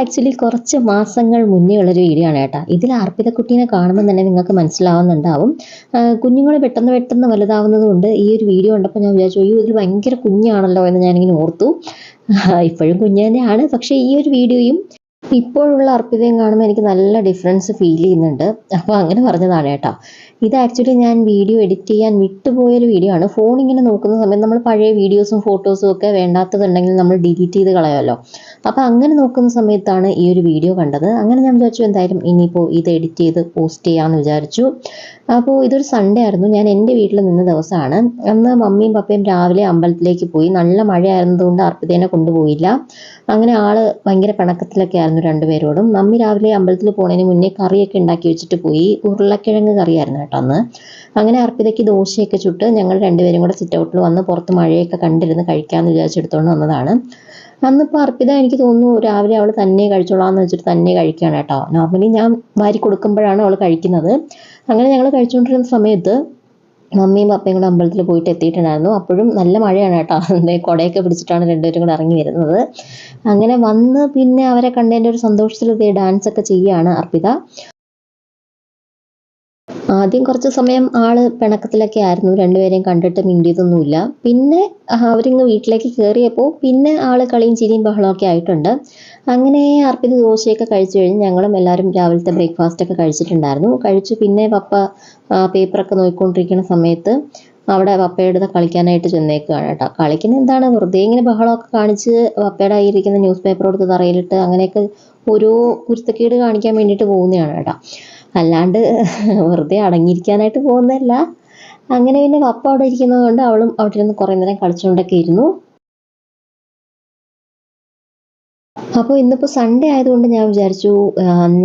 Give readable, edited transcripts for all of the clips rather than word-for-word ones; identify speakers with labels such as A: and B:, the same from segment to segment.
A: Actually കുറച്ച് മാസങ്ങൾ മുന്നേ ഉള്ളൊരു വീഡിയോ ആണ് കേട്ടോ. ഇതിൽ അർപ്പിതക്കുട്ടീനെ കാണുമ്പോൾ തന്നെ നിങ്ങൾക്ക് മനസ്സിലാവുന്നുണ്ടാവും. കുഞ്ഞുങ്ങൾ പെട്ടെന്ന് പെട്ടെന്ന് വലുതാവുന്നത് കൊണ്ട് ഈ ഒരു വീഡിയോ കണ്ടപ്പോൾ ഞാൻ വിചാരിച്ചു, അയ്യോ ഇതിൽ ഭയങ്കര കുഞ്ഞാണല്ലോ എന്ന് ഞാനിങ്ങനെ ഓർത്തു. ഇപ്പോഴും കുഞ്ഞ് തന്നെയാണ്, പക്ഷേ ഈ ഒരു വീഡിയോയും ഇപ്പോഴുള്ള അർപ്പിതയും കാണുമ്പോൾ എനിക്ക് നല്ല ഡിഫറൻസ് ഫീൽ ചെയ്യുന്നുണ്ട്. അപ്പോൾ അങ്ങനെ പറഞ്ഞതാണ് കേട്ടോ. ഇത് ആക്ച്വലി ഞാൻ വീഡിയോ എഡിറ്റ് ചെയ്യാൻ വിട്ടുപോയൊരു വീഡിയോ ആണ്. ഫോൺ ഇങ്ങനെ നോക്കുന്ന സമയത്ത് നമ്മൾ പഴയ വീഡിയോസും ഫോട്ടോസും ഒക്കെ വേണ്ടാത്തതുണ്ടെങ്കിൽ നമ്മൾ ഡിലീറ്റ് ചെയ്ത് കളയുമല്ലോ. അപ്പോൾ അങ്ങനെ നോക്കുന്ന സമയത്താണ് ഈ ഒരു വീഡിയോ കണ്ടത്. അങ്ങനെ ഞാൻ വിചാരിച്ചു എന്തായാലും ഇനിയിപ്പോൾ ഇത് എഡിറ്റ് ചെയ്ത് പോസ്റ്റ് ചെയ്യാമെന്ന് വിചാരിച്ചു. അപ്പോൾ ഇതൊരു സൺഡേ ആയിരുന്നു. ഞാൻ എൻ്റെ വീട്ടിൽ നിന്ന ദിവസമാണ്. അന്ന് മമ്മിയും പപ്പയും രാവിലെ അമ്പലത്തിലേക്ക് പോയി. നല്ല മഴയായിരുന്നതുകൊണ്ട് അർപ്പിതേനെ കൊണ്ടുപോയില്ല. അങ്ങനെ ആള് ഭയങ്കര പിണക്കത്തിലൊക്കെ ആയിരുന്നു രണ്ടുപേരോടും. മമ്മി രാവിലെ അമ്പലത്തിൽ പോകുന്നതിന് മുന്നേ കറിയൊക്കെ ഉണ്ടാക്കി വെച്ചിട്ട് പോയി. ഉരുളക്കിഴങ്ങ് കറിയായിരുന്നു കേട്ടോ അന്ന്. അങ്ങനെ അർപ്പിതയ്ക്ക് ദോശയൊക്കെ ചുട്ട് ഞങ്ങൾ രണ്ടുപേരും കൂടെ സിറ്റ് ഔട്ടിൽ വന്ന് പുറത്ത് മഴയൊക്കെ കണ്ടിരുന്ന് കഴിക്കാമെന്ന് വിചാരിച്ചെടുത്തുകൊണ്ട് വന്നതാണ്. അന്നിപ്പോൾ അർപ്പിത എനിക്ക് തോന്നുന്നു രാവിലെ അവൾ തന്നെ കഴിച്ചോളാന്ന് വെച്ചിട്ട് തന്നെ കഴിക്കുകയാണ് കേട്ടോ. നോർമലി ഞാൻ വാരി കൊടുക്കുമ്പോഴാണ് അവൾ കഴിക്കുന്നത്. അങ്ങനെ ഞങ്ങൾ കഴിച്ചുകൊണ്ടിരുന്ന സമയത്ത് മമ്മിയും പപ്പയും കൂടെ അമ്പലത്തിൽ പോയിട്ട് എത്തിയിട്ടുണ്ടായിരുന്നു. അപ്പോഴും നല്ല മഴയാണ് കേട്ടോ. എന്താ കുടയൊക്കെ പിടിച്ചിട്ടാണ് രണ്ടുപേരും കൂടെ ഇറങ്ങി വരുന്നത്. അങ്ങനെ വന്ന് പിന്നെ അവരെ കണ്ടതിൻ്റെ ഒരു സന്തോഷത്തിൽ ഡാൻസ് ഒക്കെ ചെയ്യുകയാണ് അർപ്പിത. ആദ്യം കുറച്ച് സമയം ആള് പിണക്കത്തിലൊക്കെ ആയിരുന്നു. രണ്ടുപേരെയും കണ്ടിട്ട് മിണ്ടിയതൊന്നുമില്ല. പിന്നെ അവരിങ്ങ് വീട്ടിലേക്ക് കയറിയപ്പോൾ പിന്നെ ആള് കളിയും ചിരിയും ബഹളമൊക്കെ ആയിട്ടുണ്ട്. അങ്ങനെ അർപ്പിത ദോശയൊക്കെ കഴിച്ചു കഴിഞ്ഞ് ഞങ്ങളും എല്ലാവരും രാവിലത്തെ ബ്രേക്ക്ഫാസ്റ്റ് ഒക്കെ കഴിച്ചിട്ടുണ്ടായിരുന്നു. കഴിച്ച് പിന്നെ പപ്പ പേപ്പറൊക്കെ നോക്കിക്കൊണ്ടിരിക്കുന്ന സമയത്ത് അവിടെ പപ്പയുടെ കളിക്കാനായിട്ട് ചെന്നേക്കുകയാണ് കേട്ടോ. കളിക്കുന്ന എന്താണ്, വെറുതെ ഇങ്ങനെ ബഹളമൊക്കെ കാണിച്ച് പപ്പയുടെ കയ്യിരിക്കുന്ന ന്യൂസ് പേപ്പർ കൊടുത്ത് തറയിലിട്ട് അങ്ങനെയൊക്കെ ഓരോ കുരുത്തക്കേട് കാണിക്കാൻ വേണ്ടിയിട്ട് പോകുന്നതാണ് കേട്ടോ. അല്ലാണ്ട് വെറുതെ അടങ്ങിയിരിക്കാനായിട്ട് പോകുന്നതല്ല. അങ്ങനെ പിന്നെ പപ്പ അവിടെ ഇരിക്കുന്നത് കൊണ്ട് അവളും അവിടെ ഇരുന്ന് കുറേ നേരം കളിച്ചുകൊണ്ടൊക്കെ ഇരുന്നു. അപ്പോൾ ഇന്നിപ്പോൾ സൺഡേ ആയതുകൊണ്ട് ഞാൻ വിചാരിച്ചു,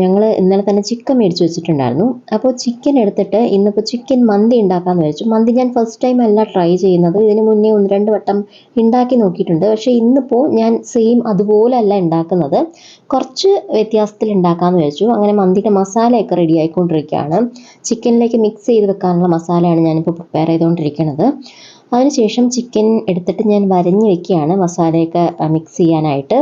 A: ഞങ്ങൾ ഇന്നലെ തന്നെ ചിക്കൻ മേടിച്ച് വെച്ചിട്ടുണ്ടായിരുന്നു. അപ്പോൾ ചിക്കൻ എടുത്തിട്ട് ഇന്നിപ്പോൾ ചിക്കൻ മന്തി ഉണ്ടാക്കാമെന്ന് വിചാരിച്ചു. മന്തി ഞാൻ ഫസ്റ്റ് ടൈം അല്ല ട്രൈ ചെയ്യുന്നത്. ഇതിന് മുന്നേ 1-2 വട്ടം ഉണ്ടാക്കി നോക്കിയിട്ടുണ്ട്. പക്ഷേ ഇന്നിപ്പോൾ ഞാൻ സെയിം അതുപോലെ അല്ല ഉണ്ടാക്കുന്നത്. കുറച്ച് വ്യത്യാസത്തിൽ ഉണ്ടാക്കാമെന്ന് വിചാരിച്ചു. അങ്ങനെ മന്തിയുടെ മസാലയൊക്കെ റെഡി ആയിക്കൊണ്ടിരിക്കുകയാണ്. ചിക്കനിലേക്ക് മിക്സ് ചെയ്ത് വെക്കാനുള്ള മസാലയാണ് ഞാനിപ്പോൾ പ്രിപ്പയർ ചെയ്തുകൊണ്ടിരിക്കുന്നത്. അതിനുശേഷം ചിക്കൻ എടുത്തിട്ട് ഞാൻ വരഞ്ഞ് വെക്കുകയാണ് മസാലയൊക്കെ മിക്സ് ചെയ്യാനായിട്ട്.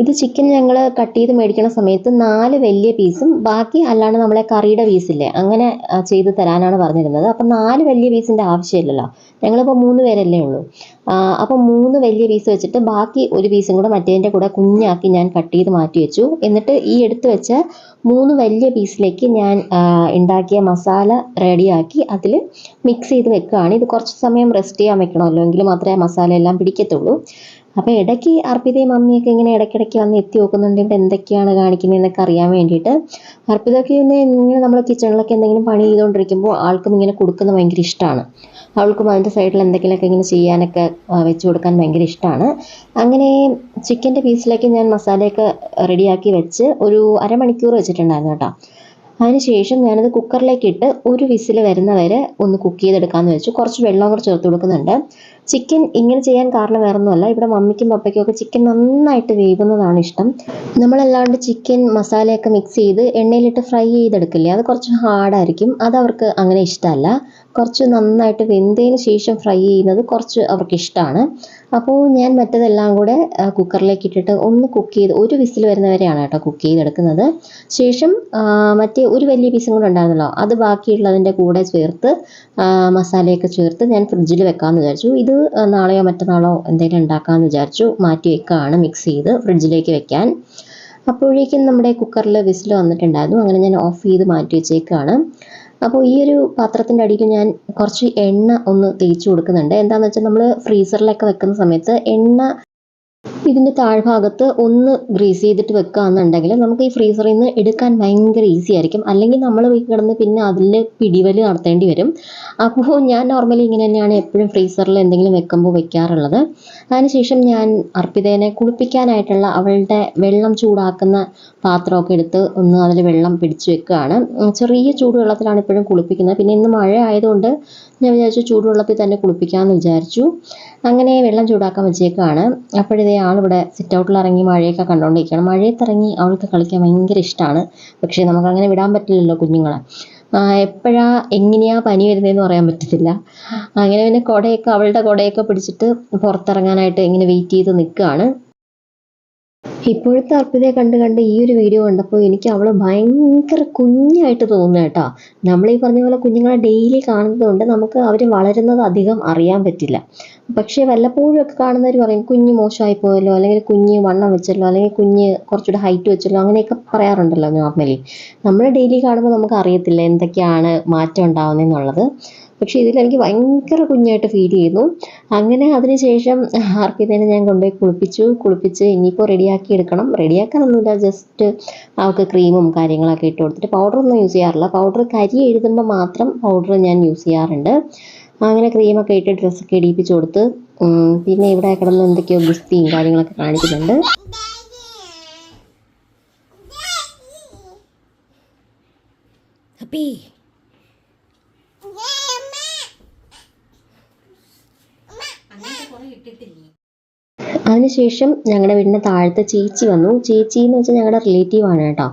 A: ഇത് ചിക്കൻ ഞങ്ങൾ കട്ട് ചെയ്ത് മേടിക്കുന്ന സമയത്ത് 4 വലിയ പീസും ബാക്കി അല്ലാണ്ട് നമ്മളെ കറിയുടെ പീസില്ലേ അങ്ങനെ ചെയ്ത് തരാനാണ് പറഞ്ഞിരുന്നത്. അപ്പം 4 വലിയ പീസിൻ്റെ ആവശ്യമില്ലല്ലോ, ഞങ്ങളിപ്പോൾ 3 പേരല്ലേ ഉള്ളൂ. അപ്പം 3 വലിയ പീസ് വെച്ചിട്ട് ബാക്കി ഒരു പീസും കൂടെ മറ്റേതിൻ്റെ കൂടെ കുഞ്ഞാക്കി ഞാൻ കട്ട് ചെയ്ത് മാറ്റി വെച്ചു. എന്നിട്ട് ഈ എടുത്ത് വെച്ച 3 വലിയ പീസിലേക്ക് ഞാൻ ഉണ്ടാക്കിയ മസാല റെഡിയാക്കി അതിൽ മിക്സ് ചെയ്ത് വെക്കുകയാണ്. ഇത് കുറച്ച് സമയം റെസ്റ്റ് ചെയ്യാൻ വെക്കണമല്ലോ, എങ്കിൽ മാത്രമേ മസാല എല്ലാം പിടിക്കത്തുള്ളൂ. അപ്പോൾ ഇടയ്ക്ക് അർപ്പിതയും മമ്മിയൊക്കെ ഇങ്ങനെ ഇടയ്ക്കിടയ്ക്ക് വന്ന് എത്തി നോക്കുന്നുണ്ട് എന്തൊക്കെയാണ് കാണിക്കുന്നതെന്നൊക്കെ അറിയാൻ വേണ്ടിയിട്ട്. അർപ്പിതയ്ക്ക് പിന്നെ ഇങ്ങനെ നമ്മൾ കിച്ചണിലൊക്കെ എന്തെങ്കിലും പണി ചെയ്തുകൊണ്ടിരിക്കുമ്പോൾ ആൾക്കും ഇങ്ങനെ കൊടുക്കുന്നത് ഭയങ്കര ഇഷ്ടമാണ്. അവൾക്കും അതിൻ്റെ സൈഡിൽ എന്തെങ്കിലുമൊക്കെ ഇങ്ങനെ ചെയ്യാനൊക്കെ വെച്ച് കൊടുക്കാൻ ഭയങ്കര ഇഷ്ടമാണ്. അങ്ങനെ ചിക്കൻ്റെ പീസിലേക്ക് ഞാൻ മസാലയൊക്കെ റെഡിയാക്കി വെച്ച് ഒരു അരമണിക്കൂർ വെച്ചിട്ടുണ്ടായിരുന്നു കേട്ടോ. അതിനുശേഷം ഞാനത് കുക്കറിലേക്ക് ഇട്ട് ഒരു വിസിൽ വരുന്നവരെ ഒന്ന് കുക്ക് ചെയ്തെടുക്കാമെന്ന് വെച്ചു. കുറച്ച് വെള്ളം കൂടെ ചേർത്ത് കൊടുക്കുന്നുണ്ട്. ചിക്കൻ ഇങ്ങനെ ചെയ്യാൻ കാരണം വേറൊന്നുമല്ല, ഇവിടെ മമ്മിക്കും പപ്പയ്ക്കും ഒക്കെ ചിക്കൻ നന്നായിട്ട് വേവുന്നതാണ് ഇഷ്ടം. നമ്മളല്ലാണ്ട് ചിക്കൻ മസാലയൊക്കെ മിക്സ് ചെയ്ത് എണ്ണയിലിട്ട് ഫ്രൈ ചെയ്തെടുക്കില്ലേ, അത് കുറച്ച് ഹാർഡായിരിക്കും. അതവർക്ക് അങ്ങനെ ഇഷ്ടമല്ല. കുറച്ച് നന്നായിട്ട് വെന്തതിന് ശേഷം ഫ്രൈ ചെയ്യുന്നത് കുറച്ച് അവർക്ക് ഇഷ്ടമാണ്. അപ്പോൾ ഞാൻ മറ്റതെല്ലാം കൂടെ കുക്കറിലേക്ക് ഇട്ടിട്ട് ഒന്ന് കുക്ക് ചെയ്ത് ഒരു വിസിൽ വരുന്നവരെയാണ് കേട്ടോ കുക്ക് ചെയ്തെടുക്കുന്നത്. ശേഷം മറ്റേ ഒരു വലിയ പീസും കൂടെ ഉണ്ടായിരുന്നല്ലോ, അത് ബാക്കിയുള്ളതിൻ്റെ കൂടെ ചേർത്ത് മസാലയൊക്കെ ചേർത്ത് ഞാൻ ഫ്രിഡ്ജിൽ വെക്കാമെന്ന് വിചാരിച്ചു. ഇത് നാളെയോ മറ്റന്നാളോ എന്തെങ്കിലും ഉണ്ടാക്കാമെന്ന് വിചാരിച്ചു. മാറ്റി വെക്കുകയാണ് മിക്സ് ചെയ്ത് ഫ്രിഡ്ജിലേക്ക് വെക്കാൻ. അപ്പോഴേക്കും നമ്മുടെ കുക്കറിൽ വിസിൽ വന്നിട്ടുണ്ടായിരുന്നു. അങ്ങനെ ഞാൻ ഓഫ് ചെയ്ത് മാറ്റി വെച്ചേക്കാണ്. അപ്പോൾ ഈ ഒരു പാത്രത്തിൻ്റെ അടിയിൽ ഞാൻ കുറച്ച് എണ്ണ ഒന്ന് തേച്ച് കൊടുക്കുന്നുണ്ട്. എന്താണെന്ന് വെച്ചാൽ നമ്മൾ ഫ്രീസറിലൊക്കെ വെക്കുന്ന സമയത്ത് എണ്ണ ഇതിൻ്റെ താഴ്ഭാഗത്ത് ഒന്ന് ഗ്രീസ് ചെയ്തിട്ട് വെക്കുകയാണെന്നുണ്ടെങ്കിൽ നമുക്ക് ഈ ഫ്രീസറിൽ നിന്ന് എടുക്കാൻ ഭയങ്കര ഈസി ആയിരിക്കും. അല്ലെങ്കിൽ നമ്മൾ കിടന്ന് പിന്നെ അതിൽ പിടിവലി നടത്തേണ്ടി വരും. അപ്പോൾ ഞാൻ നോർമലി ഇങ്ങനെ തന്നെയാണ് എപ്പോഴും ഫ്രീസറിൽ എന്തെങ്കിലും വെക്കുമ്പോൾ വെക്കാറുള്ളത്. അതിനുശേഷം ഞാൻ അർപ്പിതേനെ കുളിപ്പിക്കാനായിട്ടുള്ള അവളുടെ വെള്ളം ചൂടാക്കുന്ന പാത്രമൊക്കെ എടുത്ത് ഒന്ന് അതിൽ വെള്ളം പിടിച്ച് വെക്കുകയാണ്. ചെറിയ ചൂടുവെള്ളത്തിലാണ് ഇപ്പോഴും കുളിപ്പിക്കുന്നത്. പിന്നെ ഇന്ന് മഴ ആയതുകൊണ്ട് ഞാൻ വിചാരിച്ചു ചൂടുവെള്ളത്തിൽ തന്നെ കുളിപ്പിക്കാമെന്ന് വിചാരിച്ചു. അങ്ങനെ വെള്ളം ചൂടാക്കാൻ വെച്ചേക്കാണ്. അപ്പോഴിതേ ആളിവിടെ സിറ്റ് ഔട്ടിൽ ഇറങ്ങി മഴയൊക്കെ കണ്ടുകൊണ്ടിരിക്കുകയാണ്. മഴയത്തിറങ്ങി അവൾക്ക് കളിക്കാൻ ഭയങ്കര ഇഷ്ടമാണ്. പക്ഷേ നമുക്കങ്ങനെ വിടാൻ പറ്റില്ലല്ലോ കുഞ്ഞുങ്ങളെ. എപ്പോഴാ എങ്ങനെയാ പനി വരുന്നതെന്ന് പറയാൻ പറ്റത്തില്ല. അങ്ങനെ പിന്നെ അവളുടെ കുടയൊക്കെ പിടിച്ചിട്ട് പുറത്തിറങ്ങാനായിട്ട് ഇങ്ങനെ വെയിറ്റ് ചെയ്ത് നിൽക്കുകയാണ്. ഇപ്പോഴത്തെ അർപ്പിതയെ കണ്ട് കണ്ട് ഈ ഒരു വീഡിയോ കണ്ടപ്പോൾ എനിക്ക് അവള് ഭയങ്കര കുഞ്ഞായിട്ട് തോന്നുന്നു കേട്ടോ. നമ്മളീ പറഞ്ഞ പോലെ കുഞ്ഞുങ്ങളെ ഡെയിലി കാണുന്നത് കൊണ്ട് നമുക്ക് അവര് വളരുന്നത് അധികം അറിയാൻ പറ്റില്ല. പക്ഷേ വല്ലപ്പോഴും ഒക്കെ കാണുന്നവര് പറയും കുഞ്ഞ് മോശമായി പോയല്ലോ, അല്ലെങ്കിൽ കുഞ്ഞ് വണ്ണം വെച്ചല്ലോ, അല്ലെങ്കിൽ കുഞ്ഞ് കുറച്ചുകൂടെ ഹൈറ്റ് വെച്ചല്ലോ, അങ്ങനെയൊക്കെ പറയാറുണ്ടല്ലോ നോർമലി. നമ്മള് ഡെയിലി കാണുമ്പോൾ നമുക്ക് അറിയത്തില്ല എന്തൊക്കെയാണ് മാറ്റം ഉണ്ടാവുന്നതെന്നുള്ളത്. പക്ഷേ ഇതിലെനിക്ക് ഭയങ്കര കുഞ്ഞായിട്ട് ഫീൽ ചെയ്യുന്നു. അങ്ങനെ അതിനുശേഷം അർപ്പിതേനെ ഞാൻ കൊണ്ടുപോയി കുളിപ്പിച്ച് ഇനിയിപ്പോൾ റെഡിയാക്കി എടുക്കണം. റെഡിയാക്കാനൊന്നുമില്ല, ജസ്റ്റ് അവൾക്ക് ക്രീമും കാര്യങ്ങളൊക്കെ ഇട്ട് കൊടുത്തിട്ട് പൗഡറൊന്നും യൂസ് ചെയ്യാറില്ല. പൗഡർ കരി എഴുതുമ്പോൾ മാത്രം പൗഡർ ഞാൻ യൂസ് ചെയ്യാറുണ്ട്. അങ്ങനെ ക്രീമൊക്കെ ഇട്ട് ഡ്രസ്സൊക്കെ ഇടിയിപ്പിച്ച് കൊടുത്ത് പിന്നെ ഇവിടെ കിടന്ന് എന്തൊക്കെയോ ഗുസ്തിയും കാര്യങ്ങളൊക്കെ കാണിക്കുന്നുണ്ട്.
B: Happy.
A: അതിനുശേഷം ഞങ്ങളുടെ വീടിൻ്റെ താഴത്തെ ചേച്ചി വന്നു. ചേച്ചി എന്ന് വെച്ചാൽ ഞങ്ങളുടെ റിലേറ്റീവാണ് കേട്ടോ.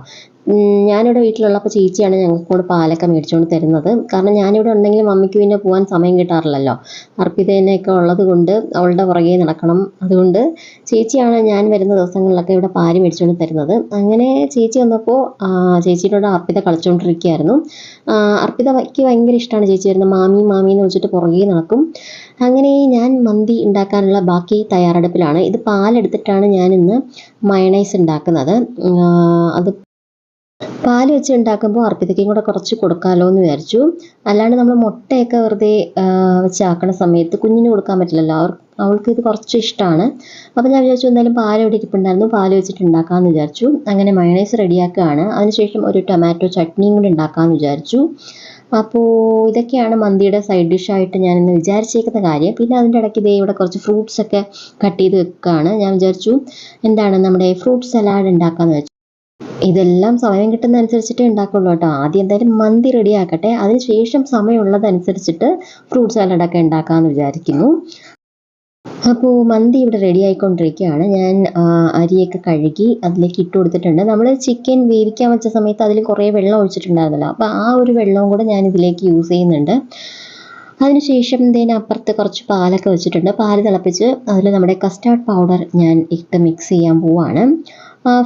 A: ഞാനിവിടെ വീട്ടിലുള്ളപ്പോൾ ചേച്ചിയാണ് ഞങ്ങൾക്ക് കൂടെ പാലൊക്കെ മേടിച്ചുകൊണ്ട് തരുന്നത്. കാരണം ഞാനിവിടെ ഉണ്ടെങ്കിൽ മമ്മിക്ക് പിന്നെ പോകാൻ സമയം കിട്ടാറില്ലല്ലോ. അർപ്പിതേനെയൊക്കെ ഉള്ളത് കൊണ്ട് അവളുടെ പുറകെ നടക്കണം. അതുകൊണ്ട് ചേച്ചിയാണ് ഞാൻ വരുന്ന ദിവസങ്ങളിലൊക്കെ ഇവിടെ പാല് മേടിച്ചുകൊണ്ട് തരുന്നത്. അങ്ങനെ ചേച്ചി വന്നപ്പോൾ ചേച്ചിയുടെ കൂടെ അർപ്പിത കളിച്ചുകൊണ്ടിരിക്കുകയായിരുന്നു. അർപ്പിതയ്ക്ക് ഭയങ്കര ഇഷ്ടമാണ് ചേച്ചി വരുന്നത്. മാമി മാമി എന്ന് വെച്ചിട്ട് പുറകെ നടക്കും. അങ്ങനെ ഞാൻ മന്തി ഉണ്ടാക്കാനുള്ള ബാക്കി തയ്യാറെടുപ്പിലാണ്. ഇത് പാലെടുത്തിട്ടാണ് ഞാനിന്ന് മയണൈസ് ഉണ്ടാക്കുന്നത്. അത് പാല് വെച്ച് ഉണ്ടാക്കുമ്പോൾ അർപ്പിതയ്ക്കും കൂടെ കുറച്ച് കൊടുക്കാമല്ലോ എന്ന് വിചാരിച്ചു. അല്ലാണ്ട് നമ്മൾ മുട്ടയൊക്കെ വെറുതെ വെച്ചാക്കണ സമയത്ത് കുഞ്ഞിന് കൊടുക്കാൻ പറ്റില്ലല്ലോ. അവൾക്ക് ഇത് കുറച്ച് ഇഷ്ടമാണ്. അപ്പോൾ ഞാൻ വിചാരിച്ചു എന്തായാലും പാൽ ഇവിടെ ഇരിപ്പുണ്ടായിരുന്നു, പാല് വെച്ചിട്ട് ഉണ്ടാക്കാമെന്ന് വിചാരിച്ചു. അങ്ങനെ മയണൈസ് റെഡിയാക്കുകയാണ്. അതിനുശേഷം ഒരു ടൊമാറ്റോ ചട്നിയും കൂടി ഉണ്ടാക്കാമെന്ന് വിചാരിച്ചു. അപ്പോൾ ഇതൊക്കെയാണ് മന്തിയുടെ സൈഡ് ഡിഷായിട്ട് ഞാനിന്ന് വിചാരിച്ചേക്കുന്ന കാര്യം. പിന്നെ അതിൻ്റെ ഇടയ്ക്ക് ദേ ഇവിടെ കുറച്ച് ഫ്രൂട്ട്സൊക്കെ കട്ട് ചെയ്ത് വെക്കുകയാണ്. ഞാൻ വിചാരിച്ചു എന്താണ് നമ്മുടെ ഫ്രൂട്ട് സലാഡ് ഉണ്ടാക്കാമെന്ന് വെച്ചു. ഇതെല്ലാം സമയം കിട്ടുന്ന അനുസരിച്ചിട്ടേ ഉണ്ടാക്കുള്ളൂ കേട്ടോ. ആദ്യം എന്തായാലും മന്തി റെഡി ആക്കട്ടെ, അതിനുശേഷം സമയമുള്ളതനുസരിച്ചിട്ട് ഫ്രൂട്ട് സാലഡൊക്കെ ഉണ്ടാക്കാമെന്ന് വിചാരിക്കുന്നു. അപ്പോൾ മന്തി ഇവിടെ റെഡി ആയിക്കൊണ്ടിരിക്കുകയാണ്. ഞാൻ അരിയൊക്കെ കഴുകി അതിലേക്ക് ഇട്ട് കൊടുത്തിട്ടുണ്ട്. നമ്മൾ ചിക്കൻ വേവിക്കാൻ വെച്ച സമയത്ത് അതിൽ കുറേ വെള്ളം ഒഴിച്ചിട്ടുണ്ടായിരുന്നല്ലോ. അപ്പോൾ ആ ഒരു വെള്ളവും കൂടെ ഞാൻ ഇതിലേക്ക് യൂസ് ചെയ്യുന്നുണ്ട്. അതിനുശേഷം അപ്പുറത്ത് കുറച്ച് പാലൊക്കെ വെച്ചിട്ടുണ്ട്. പാല് തിളപ്പിച്ച് അതിൽ നമ്മുടെ കസ്റ്റാർഡ് പൗഡർ ഞാൻ ഇട്ട് മിക്സ് ചെയ്യാൻ പോവാണ്.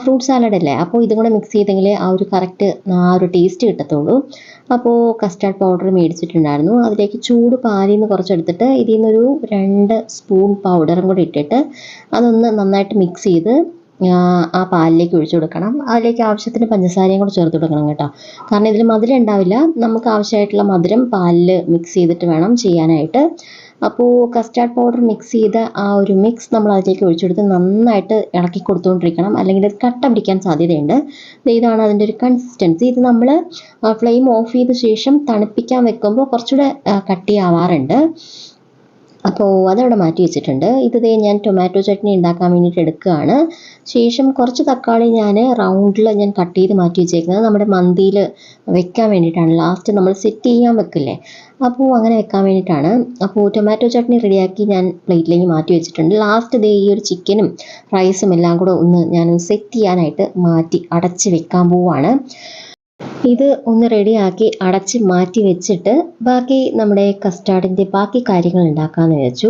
A: ഫ്രൂട്ട് സാലഡ് അല്ലേ, അപ്പോൾ ഇതും കൂടെ മിക്സ് ചെയ്തെങ്കിലേ ആ ഒരു കറക്റ്റ് ആ ഒരു ടേസ്റ്റ് കിട്ടത്തുള്ളൂ. അപ്പോൾ കസ്റ്റാർഡ് പൗഡർ മേടിച്ചിട്ടുണ്ടായിരുന്നു. അതിലേക്ക് ചൂട് പാലിൽ നിന്ന് കുറച്ചെടുത്തിട്ട് ഇതിൽ നിന്നൊരു 2 സ്പൂൺ പൗഡറും കൂടി ഇട്ടിട്ട് അതൊന്ന് നന്നായിട്ട് മിക്സ് ചെയ്ത് ആ പാലിലേക്ക് ഒഴിച്ചു കൊടുക്കണം. അതിലേക്ക് ആവശ്യത്തിന് പഞ്ചസാരയും കൂടെ ചേർത്ത് കൊടുക്കണം കേട്ടോ. കാരണം ഇതിൽ മധുരം ഉണ്ടാവില്ല. നമുക്ക് ആവശ്യമായിട്ടുള്ള മധുരം പാലിൽ മിക്സ് ചെയ്തിട്ട് വേണം ചെയ്യാനായിട്ട്. അപ്പോൾ കസ്റ്റാർഡ് പൗഡർ മിക്സ് ചെയ്ത ആ ഒരു മിക്സ് നമ്മൾ അതിലേക്ക് ഒഴിച്ചെടുത്ത് നന്നായിട്ട് ഇളക്കി കൊടുത്തുകൊണ്ടിരിക്കണം, അല്ലെങ്കിൽ ഇത് കട്ട പിടിക്കാൻ സാധ്യതയുണ്ട്. ഇതാണ് അതിൻ്റെ ഒരു കൺസിസ്റ്റൻസി. ഇത് നമ്മൾ ഫ്ലെയിം ഓഫ് ചെയ്ത ശേഷം തണുപ്പിക്കാൻ വെക്കുമ്പോൾ കുറച്ചുകൂടെ കട്ടിയാവാറുണ്ട്. അപ്പോൾ അതവിടെ മാറ്റി വെച്ചിട്ടുണ്ട്. ഇത് ഞാൻ ടൊമാറ്റോ ചട്നി ഉണ്ടാക്കാൻ വേണ്ടിയിട്ട് എടുക്കുകയാണ്. ശേഷം കുറച്ച് തക്കാളി ഞാൻ റൗണ്ടിൽ ഞാൻ കട്ട് ചെയ്ത് മാറ്റി വെച്ചേക്കുന്നത് നമ്മുടെ മന്തിയിൽ വെക്കാൻ വേണ്ടിയിട്ടാണ്. ലാസ്റ്റ് നമ്മൾ സെറ്റ് ചെയ്യാൻ വെക്കില്ലേ, അപ്പോൾ അങ്ങനെ വെക്കാൻ വേണ്ടിയിട്ടാണ്. അപ്പോൾ ടൊമാറ്റോ ചട്നി റെഡിയാക്കി ഞാൻ പ്ലേറ്റിലേക്ക് മാറ്റി വെച്ചിട്ടുണ്ട്. ലാസ്റ്റ് ഈ ഒരു ചിക്കനും റൈസും എല്ലാം കൂടെ ഒന്ന് ഞാൻ സെറ്റ് ചെയ്യാനായിട്ട് മാറ്റി അടച്ച് വെക്കാൻ പോവുകയാണ്. ഇത് ഒന്ന് റെഡിയാക്കി അടച്ച് മാറ്റി വെച്ചിട്ട് ബാക്കി നമ്മുടെ കസ്റ്റാർഡിൻ്റെ ബാക്കി കാര്യങ്ങൾ ഉണ്ടാക്കാമെന്ന് വിചാരിച്ചു.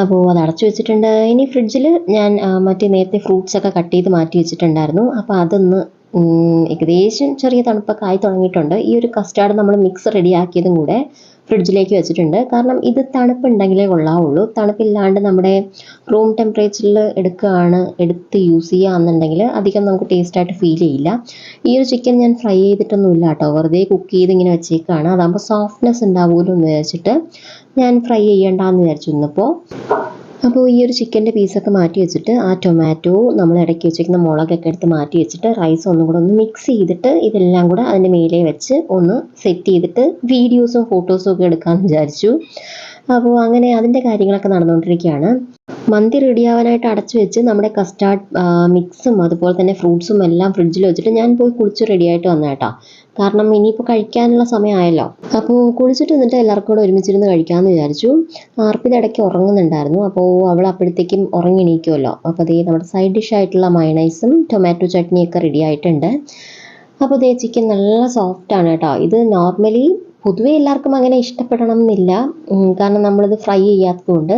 A: അപ്പോൾ അത് അടച്ചു വെച്ചിട്ടുണ്ട്. ഇനി ഫ്രിഡ്ജിൽ ഞാൻ മറ്റേ നേരത്തെ ഫ്രൂട്ട്സൊക്കെ കട്ട് ചെയ്ത് മാറ്റി വെച്ചിട്ടുണ്ടായിരുന്നു. അപ്പോൾ അതൊന്ന് ഏകദേശം ചെറിയ തണുപ്പൊക്കെ ആയി തുടങ്ങിയിട്ടുണ്ട്. ഈ ഒരു കസ്റ്റാർഡ് നമ്മൾ മിക്സ് റെഡിയാക്കിയതും കൂടെ ഫ്രിഡ്ജിലേക്ക് വെച്ചിട്ടുണ്ട്. കാരണം ഇത് തണുപ്പുണ്ടെങ്കിലേ കൊള്ളാവുള്ളൂ. തണുപ്പില്ലാണ്ട് നമ്മുടെ റൂം ടെമ്പറേച്ചറിൽ എടുത്ത് യൂസ് ചെയ്യുകയാണെന്നുണ്ടെങ്കിൽ അധികം നമുക്ക് ടേസ്റ്റായിട്ട് ഫീൽ ചെയ്യില്ല. ഈ ഒരു ചിക്കൻ ഞാൻ ഫ്രൈ ചെയ്തിട്ടൊന്നുമില്ല കേട്ടോ, വെറുതെ കുക്ക് ചെയ്ത് ഇങ്ങനെ വെച്ചേക്കാണ്. അതാകുമ്പോൾ സോഫ്റ്റ്നെസ് ഉണ്ടാവുമല്ലോ എന്ന് വിചാരിച്ചിട്ട് ഞാൻ ഫ്രൈ ചെയ്യണ്ടെന്ന് വിചാരിച്ചു ഇന്നിപ്പോൾ. അപ്പോൾ ഈ ഒരു ചിക്കൻ്റെ പീസൊക്കെ മാറ്റി വെച്ചിട്ട് ആ ടൊമാറ്റോ നമ്മൾ ഇടയ്ക്ക് വെച്ചിരിക്കുന്ന മുളകൊക്കെ എടുത്ത് മാറ്റി വെച്ചിട്ട് റൈസ് ഒന്നും കൂടെ ഒന്ന് മിക്സ് ചെയ്തിട്ട് ഇതെല്ലാം കൂടെ അതിൻ്റെ മേലെ വെച്ച് ഒന്ന് സെറ്റ് ചെയ്തിട്ട് വീഡിയോസും ഫോട്ടോസും ഒക്കെ എടുക്കാമെന്ന് വിചാരിച്ചു. അപ്പോൾ അങ്ങനെ അതിൻ്റെ കാര്യങ്ങളൊക്കെ നടന്നുകൊണ്ടിരിക്കുകയാണ്. മന്തി റെഡിയാവാനായിട്ട് അടച്ചു വെച്ച് നമ്മുടെ കസ്റ്റാർഡ് മിക്സും അതുപോലെ തന്നെ ഫ്രൂട്ട്സും എല്ലാം ഫ്രിഡ്ജിൽ വെച്ചിട്ട് ഞാൻ പോയി കുളിച്ച് റെഡിയായിട്ട് വന്ന കേട്ടോ. കാരണം ഇനിയിപ്പോൾ കഴിക്കാനുള്ള സമയമായല്ലോ. അപ്പോൾ കുളിച്ചിട്ട് വന്നിട്ട് എല്ലാവർക്കും കൂടെ ഒരുമിച്ചിരുന്ന് കഴിക്കാമെന്ന് വിചാരിച്ചു. അർപ്പിത ഇടയ്ക്ക് ഉറങ്ങുന്നുണ്ടായിരുന്നു. അപ്പോൾ അവൾ അപ്പോഴത്തേക്കും ഉറങ്ങി എണീക്കുമല്ലോ. അപ്പോൾ നമ്മുടെ സൈഡ് ഡിഷായിട്ടുള്ള മയണൈസും ടൊമാറ്റോ ചട്നിയൊക്കെ റെഡി ആയിട്ടുണ്ട്. അപ്പോൾ ചിക്കൻ നല്ല സോഫ്റ്റാണ് കേട്ടോ. ഇത് നോർമലി പൊതുവേ എല്ലാവർക്കും അങ്ങനെ ഇഷ്ടപ്പെടണം എന്നില്ല, കാരണം നമ്മളിത് ഫ്രൈ ചെയ്യാത്തതുകൊണ്ട്.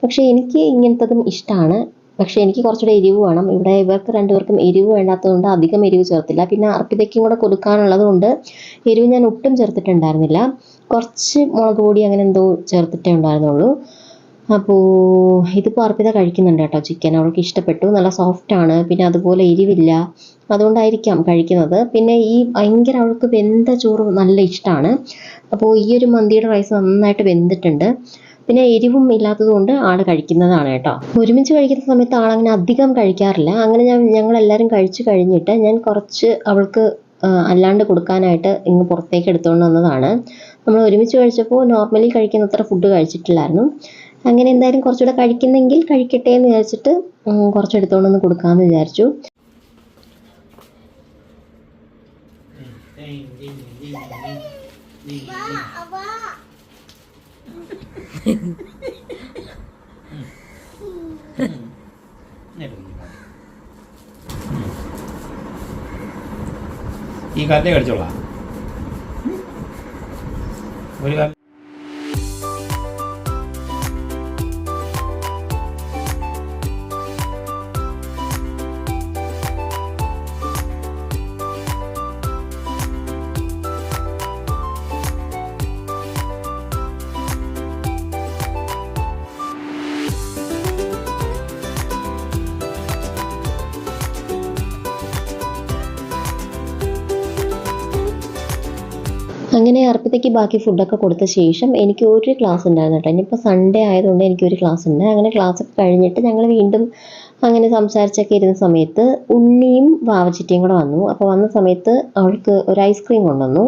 A: പക്ഷേ എനിക്ക് ഇങ്ങനത്തതും ഇഷ്ടമാണ്. പക്ഷേ എനിക്ക് കുറച്ചുകൂടെ എരിവ് വേണം. ഇവിടെ ഇവർക്ക് രണ്ടുപേർക്കും എരിവ് വേണ്ടാത്തതുകൊണ്ട് അധികം എരിവ് ചേർത്തില്ല. പിന്നെ അർപ്പിതയ്ക്കും കൂടെ കൊടുക്കാനുള്ളത് കൊണ്ട് എരിവ് ഞാൻ ഒട്ടും ചേർത്തിട്ടുണ്ടായിരുന്നില്ല. കുറച്ച് മുളക് പൊടി അങ്ങനെ എന്തോ ചേർത്തിട്ടേ ഉണ്ടായിരുന്നുള്ളൂ. അപ്പോൾ ഇതിപ്പോൾ അർപ്പിത കഴിക്കുന്നുണ്ട് കേട്ടോ ചിക്കൻ. അവൾക്ക് ഇഷ്ടപ്പെട്ടു. നല്ല സോഫ്റ്റാണ്. പിന്നെ അതുപോലെ എരിവില്ല. അതുകൊണ്ടായിരിക്കാം കഴിക്കുന്നത്. പിന്നെ ഈ ഭയങ്കര അവൾക്ക് വെന്ത ചോറ് നല്ല ഇഷ്ടമാണ്. അപ്പോൾ ഈ ഒരു മന്തിയുടെ റൈസ് നന്നായിട്ട് വെന്തിട്ടുണ്ട്. പിന്നെ എരിവും ഇല്ലാത്തത് കൊണ്ട് ആൾ കഴിക്കുന്നതാണ് കേട്ടോ. ഒരുമിച്ച് കഴിക്കുന്ന സമയത്ത് ആളങ്ങനെ അധികം കഴിക്കാറില്ല. അങ്ങനെ ഞങ്ങളെല്ലാവരും കഴിച്ചു കഴിഞ്ഞിട്ട് ഞാൻ കുറച്ച് അവൾക്ക് അല്ലാണ്ട് കൊടുക്കാനായിട്ട് ഇങ്ങ് പുറത്തേക്ക് എടുത്തുകൊണ്ട് വന്നതാണ്. നമ്മൾ ഒരുമിച്ച് കഴിച്ചപ്പോൾ നോർമലി കഴിക്കുന്ന അത്ര ഫുഡ് കഴിച്ചിട്ടില്ലായിരുന്നു. അങ്ങനെ എന്തായാലും കുറച്ചുകൂടെ കഴിക്കുന്നെങ്കിൽ കഴിക്കട്ടെ എന്ന് വിചാരിച്ചിട്ട് കുറച്ച് എടുത്തുകൊണ്ട് വന്ന് കൊടുക്കാമെന്ന് വിചാരിച്ചു.
B: ഈ കാലത്തെ കഴിച്ചോളാം ഒരു കാലം.
A: അങ്ങനെ അർപ്പിതയ്ക്ക് ബാക്കി ഫുഡൊക്കെ കൊടുത്ത ശേഷം എനിക്ക് ഒരു ക്ലാസ് ഉണ്ടായിരുന്നു കേട്ടോ. ഇനിയിപ്പോൾ സൺഡേ ആയതുകൊണ്ട് എനിക്കൊരു ക്ലാസ് ഉണ്ട്. അങ്ങനെ ക്ലാസ്സൊക്കെ കഴിഞ്ഞിട്ട് ഞങ്ങൾ വീണ്ടും അങ്ങനെ സംസാരിച്ചൊക്കെ ഇരുന്ന സമയത്ത് ഉണ്ണിയും വാവച്ചിറ്റയും കൂടെ വന്നു. അപ്പോൾ വന്ന സമയത്ത് അവൾക്ക് ഒരു ഐസ്ക്രീം കൊണ്ടുവന്നു.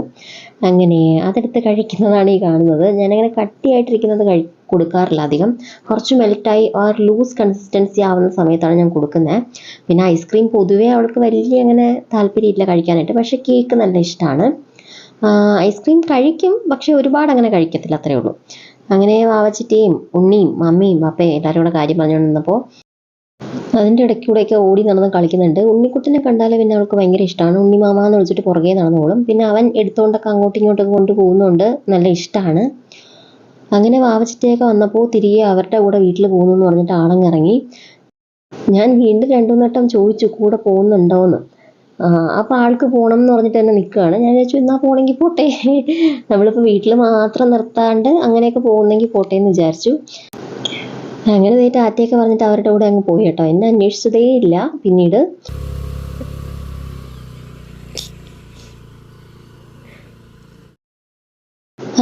A: അങ്ങനെ അതെടുത്ത് കഴിക്കുന്നതാണ് ഈ കാണുന്നത്. ഞാനങ്ങനെ കട്ടിയായിട്ടിരിക്കുന്നത് കൊടുക്കാറില്ല അധികം. കുറച്ച് മെൽറ്റായി ആ ലൂസ് കൺസിസ്റ്റൻസി ആവുന്ന സമയത്താണ് ഞാൻ കൊടുക്കുന്നത്. പിന്നെ ഐസ്ക്രീം പൊതുവേ അവൾക്ക് വലിയ അങ്ങനെ താല്പര്യമില്ല കഴിക്കാനായിട്ട്. പക്ഷേ കേക്ക് നല്ല ഇഷ്ടമാണ്. ഐസ്ക്രീം കഴിക്കും, പക്ഷെ ഒരുപാട് അങ്ങനെ കഴിക്കത്തില്ല, അത്രേ ഉള്ളൂ. അങ്ങനെ വാവച്ചിറ്റയും ഉണ്ണിയും മമ്മിയും പപ്പയും എല്ലാവരും കൂടെ കാര്യം പറഞ്ഞുകൊണ്ടിരുന്നപ്പോൾ അതിൻ്റെ ഇടയ്ക്കൂടെയൊക്കെ ഓടി നടന്ന് കളിക്കുന്നുണ്ട്. ഉണ്ണിക്കുട്ടനെ കണ്ടാൽ പിന്നെ അവൾക്ക് ഭയങ്കര ഇഷ്ടമാണ്. ഉണ്ണി മാമ എന്ന് വിളിച്ചിട്ട് പുറകെ നടന്നോളും. പിന്നെ അവൻ എടുത്തുകൊണ്ടൊക്കെ അങ്ങോട്ടും ഇങ്ങോട്ടൊക്കെ കൊണ്ടുപോകുന്നുണ്ട്. നല്ല ഇഷ്ടമാണ്. അങ്ങനെ വാവച്ചിറ്റയൊക്കെ വന്നപ്പോൾ തിരികെ അവരുടെ കൂടെ വീട്ടിൽ പോകുന്നു എന്ന് പറഞ്ഞിട്ട് ആളങ്ങിറങ്ങി. ഞാൻ വീണ്ടും 2-3 വട്ടം ചോദിച്ചു കൂടെ പോകുന്നുണ്ടോയെന്ന്. അപ്പോൾ ആൾക്ക് പോകണം എന്ന് പറഞ്ഞിട്ട് തന്നെ നിൽക്കുകയാണ്. ഞാൻ വിചാരിച്ചു എന്നാൽ പോകണമെങ്കിൽ പോട്ടെ, നമ്മളിപ്പോൾ വീട്ടിൽ മാത്രം നിർത്താണ്ട് അങ്ങനെയൊക്കെ പോകുന്നെങ്കിൽ പോട്ടെ എന്ന് വിചാരിച്ചു. അങ്ങനെ ടാറ്റയൊക്കെ പറഞ്ഞിട്ട് അവരുടെ കൂടെ അങ്ങ് പോയി കേട്ടോ. എന്നെ അന്വേഷിച്ചതേ ഇല്ല പിന്നീട്.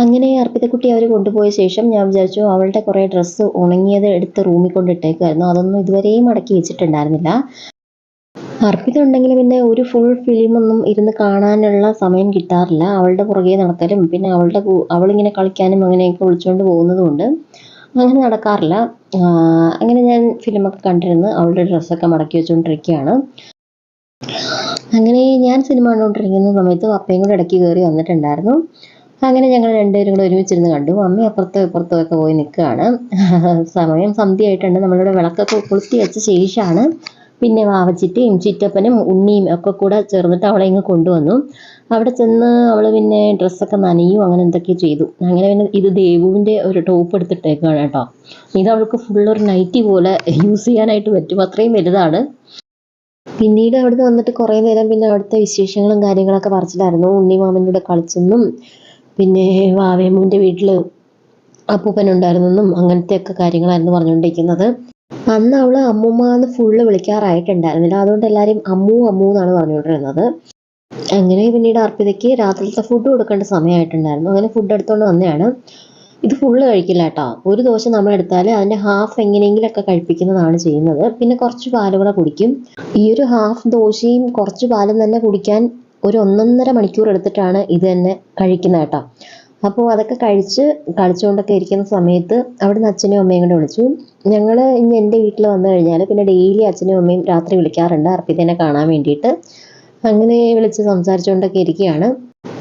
A: അങ്ങനെ അർപ്പിതക്കുട്ടി അവർ കൊണ്ടുപോയ ശേഷം ഞാൻ വിചാരിച്ചു അവളുടെ കുറേ ഡ്രസ്സ് ഉണങ്ങിയത് എടുത്ത് റൂമിൽ കൊണ്ടിട്ടേക്കുമായിരുന്നു. അതൊന്നും ഇതുവരെയും മടക്കി വെച്ചിട്ടുണ്ടായിരുന്നില്ല. അർപ്പിത ഉണ്ടെങ്കിൽ പിന്നെ ഒരു ഫുൾ ഫിലിമൊന്നും ഇരുന്ന് കാണാനുള്ള സമയം കിട്ടാറില്ല. അവളുടെ പുറകെ നടക്കലും പിന്നെ അവളിങ്ങനെ കളിക്കാനും അങ്ങനെയൊക്കെ വിളിച്ചുകൊണ്ട് പോകുന്നത് കൊണ്ട് അങ്ങനെ നടക്കാറില്ല. അങ്ങനെ ഞാൻ ഫിലിമൊക്കെ കണ്ടിരുന്ന് അവളുടെ ഡ്രസ്സൊക്കെ മടക്കി വെച്ചുകൊണ്ടിരിക്കുകയാണ്. അങ്ങനെ ഞാൻ സിനിമ കണ്ടുകൊണ്ടിരിക്കുന്ന സമയത്ത് അപ്പയും കൂടെ ഇടയ്ക്ക് കയറി വന്നിട്ടുണ്ടായിരുന്നു. അങ്ങനെ ഞങ്ങൾ രണ്ടുപേരും കൂടെ ഒരുമിച്ചിരുന്ന് കണ്ടു. അമ്മ അപ്പുറത്തും ഇപ്പുറത്തും ഒക്കെ പോയി നിൽക്കുകയാണ്. സമയം സന്ധ്യയായിട്ടുണ്ട്. നമ്മളിവിടെ വിളക്കൊക്കെ കൊളുത്തി വെച്ച ശേഷമാണ് പിന്നെ വാവച്ചിറ്റയും ചിറ്റപ്പനും ഉണ്ണിയും ഒക്കെ കൂടെ ചേർന്നിട്ട് അവളെ ഇങ്ങ് കൊണ്ടുവന്നു. അവിടെ ചെന്ന് അവൾ പിന്നെ ഡ്രസ്സൊക്കെ നനയും അങ്ങനെ എന്തൊക്കെയോ ചെയ്തു. അങ്ങനെ പിന്നെ ഇത് ദേവുവിൻ്റെ ഒരു ടോപ്പ് എടുത്തിട്ടേക്കാണ് കേട്ടോ. ഇത് അവൾക്ക് ഫുള്ളൊരു നൈറ്റി പോലെ യൂസ് ചെയ്യാനായിട്ട് പറ്റും, അത്രയും വലുതാണ്. പിന്നീട് അവിടുന്ന് വന്നിട്ട് കുറേ നേരം പിന്നെ അവിടുത്തെ വിശേഷങ്ങളും കാര്യങ്ങളൊക്കെ പറിച്ചിട്ടായിരുന്നു. ഉണ്ണിമാമൻ്റെ കൂടെ കളിച്ചെന്നും പിന്നെ വാവേമ്മൂൻ്റെ വീട്ടിൽ അപ്പൂപ്പനുണ്ടായിരുന്നെന്നും അങ്ങനത്തെയൊക്കെ കാര്യങ്ങളായിരുന്നു പറഞ്ഞുകൊണ്ടിരിക്കുന്നത്. അന്ന് അവൾ അമ്മൂമ്മ എന്ന് ഫുള്ള് വിളിക്കാറായിട്ടുണ്ടായിരുന്നില്ല. അതുകൊണ്ട് എല്ലാവരും അമ്മൂ അമ്മൂ എന്നാണ് പറഞ്ഞുകൊണ്ടിരുന്നത്. അങ്ങനെ പിന്നീട് അർപ്പിതയ്ക്ക് രാത്രിയിലത്തെ ഫുഡ് കൊടുക്കേണ്ട സമയമായിട്ടുണ്ടായിരുന്നു. അങ്ങനെ ഫുഡ് എടുത്തുകൊണ്ട് വന്നതാണ്. ഇത് ഫുള്ള് കഴിക്കില്ല കേട്ടോ. ഒരു ദോശ നമ്മളെടുത്താൽ അതിൻ്റെ ഹാഫ് എങ്ങനെയെങ്കിലുമൊക്കെ കഴിപ്പിക്കുന്നതാണ് ചെയ്യുന്നത്. പിന്നെ കുറച്ച് പാല് കൂടെ കുടിക്കും. ഈ ഒരു ഹാഫ് ദോശയും കുറച്ച് പാലും തന്നെ കുടിക്കാൻ ഒരു 1.5 മണിക്കൂർ എടുത്തിട്ടാണ് ഇത് തന്നെ കഴിക്കുന്നത് കേട്ടോ. അപ്പോൾ അതൊക്കെ കളിച്ചുകൊണ്ടൊക്കെ ഇരിക്കുന്ന സമയത്ത് അവിടുന്ന് അച്ഛനും അമ്മയും കൂടെ വിളിച്ചു. ഞങ്ങൾ ഇനി എൻ്റെ വീട്ടിൽ വന്നു കഴിഞ്ഞാൽ പിന്നെ ഡെയിലി അച്ഛനും അമ്മയും രാത്രി വിളിക്കാറുണ്ട് അർപ്പിതേനെ കാണാൻ വേണ്ടിയിട്ട്. അങ്ങനെ വിളിച്ച് സംസാരിച്ചുകൊണ്ടൊക്കെ ഇരിക്കുകയാണ്.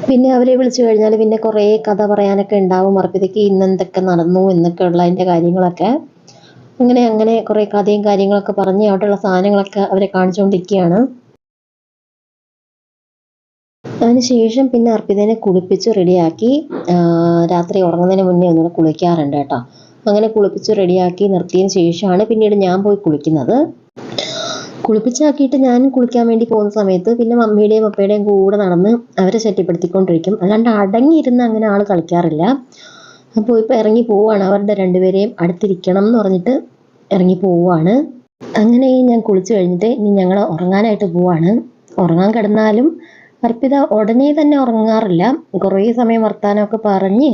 A: പിന്നെ അവരെ വിളിച്ചു കഴിഞ്ഞാൽ പിന്നെ കുറേ കഥ പറയാനൊക്കെ ഉണ്ടാവും. അർപ്പിതയ്ക്ക് ഇന്നെന്തൊക്കെ നടന്നു എന്നൊക്കെ ഉള്ളതിൻ്റെ കാര്യങ്ങളൊക്കെ അങ്ങനെ കുറേ കഥയും കാര്യങ്ങളൊക്കെ പറഞ്ഞ് അവിടെയുള്ള സാധനങ്ങളൊക്കെ അവരെ കാണിച്ചുകൊണ്ടിരിക്കുകയാണ്. അതിനുശേഷം പിന്നെ അർപ്പിതേനെ കുളിപ്പിച്ച് റെഡിയാക്കി രാത്രി ഉറങ്ങുന്നതിന് മുന്നേ ഒന്നുകൂടെ കുളിക്കാറുണ്ട് കേട്ടോ. അങ്ങനെ കുളിപ്പിച്ച് റെഡിയാക്കി നിർത്തിയതിന് ശേഷമാണ് പിന്നീട് ഞാൻ പോയി കുളിക്കുന്നത്. കുളിപ്പിച്ചാക്കിയിട്ട് ഞാൻ കുളിക്കാൻ വേണ്ടി പോകുന്ന സമയത്ത് പിന്നെ മമ്മിയുടെയും പപ്പയുടെയും കൂടെ നടന്ന് അവരെ ശല്യപ്പെടുത്തിക്കൊണ്ടിരിക്കും. അല്ലാണ്ട് അടങ്ങിയിരുന്ന് അങ്ങനെ ആൾ കളിക്കാറില്ല. അപ്പോൾ ഇപ്പോൾ ഇറങ്ങി പോവുകയാണ്. അവരുടെ രണ്ടുപേരെയും അടുത്തിരിക്കണം എന്ന് പറഞ്ഞിട്ട് ഇറങ്ങി പോവുകയാണ്. അങ്ങനെ ഞാൻ കുളിച്ച് കഴിഞ്ഞിട്ട് ഇനി ഞങ്ങൾ ഉറങ്ങാനായിട്ട് പോവാണ്. ഉറങ്ങാൻ കിടന്നാലും അർപ്പിത ഉടനെ തന്നെ ഉറങ്ങാറില്ല. കുറേ സമയം വർത്താനമൊക്കെ പറഞ്ഞ്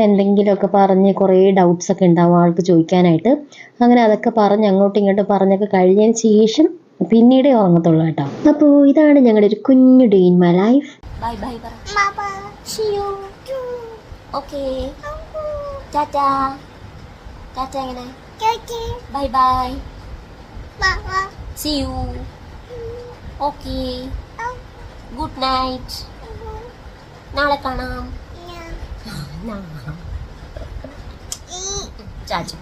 A: എന്തെങ്കിലുമൊക്കെ പറഞ്ഞ് കുറേ ഡൗട്ട്സ് ഒക്കെ ഉണ്ടാവും ആൾക്ക് ചോദിക്കാനായിട്ട്. അങ്ങനെ അതൊക്കെ പറഞ്ഞ് അങ്ങോട്ടും ഇങ്ങോട്ടും പറഞ്ഞൊക്കെ കഴിഞ്ഞതിന് ശേഷം പിന്നീടേ ഉറങ്ങത്തുള്ളൂ കേട്ടോ. അപ്പോൾ ഇതാണ് ഞങ്ങളുടെ ഒരു കുഞ്ഞു day in my life.
C: Bye bye പറ. See you. Okay. Tata. Tata എങ്ങനെ? Bye bye. See you. Okay. Good night. നാളെ കാണാം. ചാച്ചു.